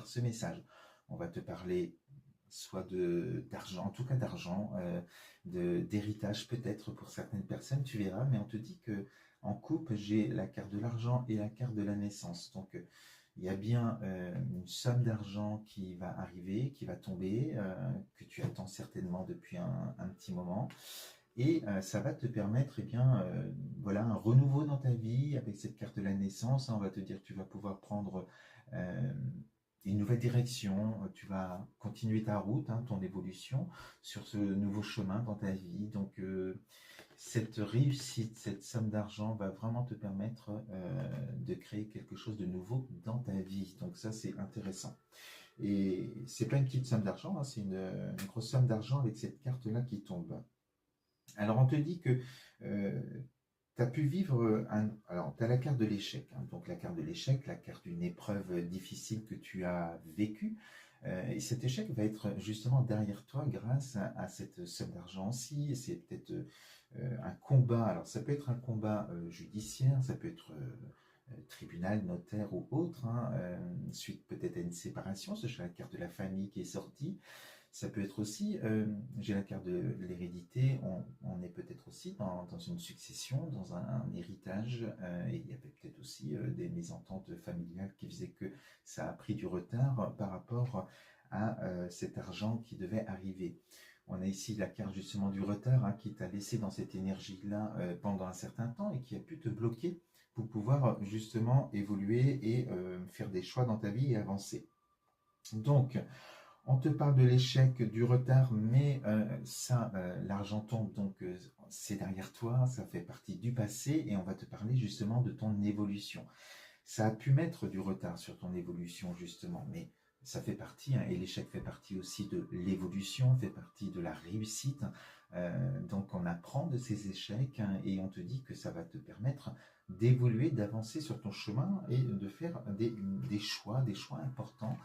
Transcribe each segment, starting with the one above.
ce message. On va te parler soit d'argent, en tout cas d'argent, d'héritage peut-être pour certaines personnes, tu verras, mais on te dit que en coupe, j'ai la carte de l'argent et la carte de la naissance. Donc, il y a bien une somme d'argent qui va arriver, qui va tomber, que tu attends certainement depuis un petit moment. Et ça va te permettre, eh bien, voilà, un renouveau dans ta vie avec cette carte de la naissance. On va te dire que tu vas pouvoir prendre euh, une nouvelle direction, tu vas continuer ta route, hein, ton évolution sur ce nouveau chemin dans ta vie. Donc, cette réussite, cette somme d'argent va vraiment te permettre de créer quelque chose de nouveau dans ta vie. Donc, ça, c'est intéressant. Et c'est pas une petite somme d'argent, hein, c'est une grosse somme d'argent avec cette carte-là qui tombe. Alors, on te dit que tu as pu vivre alors, tu as la carte de l'échec, hein, donc la carte de l'échec, la carte d'une épreuve difficile que tu as vécue. Et cet échec va être justement derrière toi grâce à cette somme d'argent-ci. C'est peut-être un combat. Alors, ça peut être un combat judiciaire, ça peut être tribunal, notaire ou autre, hein, suite peut-être à une séparation. C'est la carte de la famille qui est sortie. Ça peut être aussi, j'ai la carte de l'hérédité, on est peut-être aussi dans une succession, dans un héritage, et il y avait peut-être aussi des mésententes familiales qui faisaient que ça a pris du retard par rapport à cet argent qui devait arriver. On a ici la carte justement du retard, hein, qui t'a laissé dans cette énergie-là pendant un certain temps et qui a pu te bloquer pour pouvoir justement évoluer et faire des choix dans ta vie et avancer. Donc, on te parle de l'échec, du retard, mais ça, l'argent tombe, donc c'est derrière toi, ça fait partie du passé, et on va te parler justement de ton évolution. Ça a pu mettre du retard sur ton évolution, justement, mais ça fait partie, hein, et l'échec fait partie aussi de l'évolution, fait partie de la réussite. Donc on apprend de ces échecs, hein, et on te dit que ça va te permettre d'évoluer, d'avancer sur ton chemin et de faire des choix importants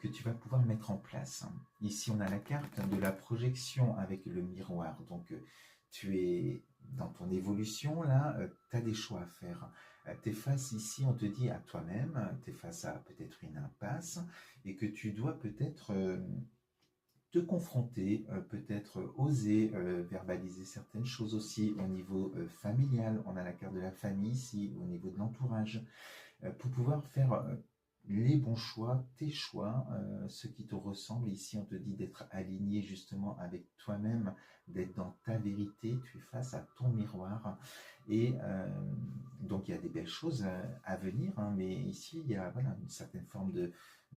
que tu vas pouvoir mettre en place. Ici, on a la carte de la projection avec le miroir. Donc, tu es dans ton évolution, là, tu as des choix à faire. Tu es face ici, on te dit à toi-même, tu es face à peut-être une impasse et que tu dois peut-être te confronter, peut-être oser verbaliser certaines choses aussi au niveau familial. On a la carte de la famille ici, au niveau de l'entourage, pour pouvoir faire les bons choix, tes choix, ce qui te ressemble. Ici, on te dit d'être aligné justement avec toi-même, d'être dans ta vérité, tu es face à ton miroir. Et donc, il y a des belles choses à venir, hein, mais ici, il y a voilà, une certaine forme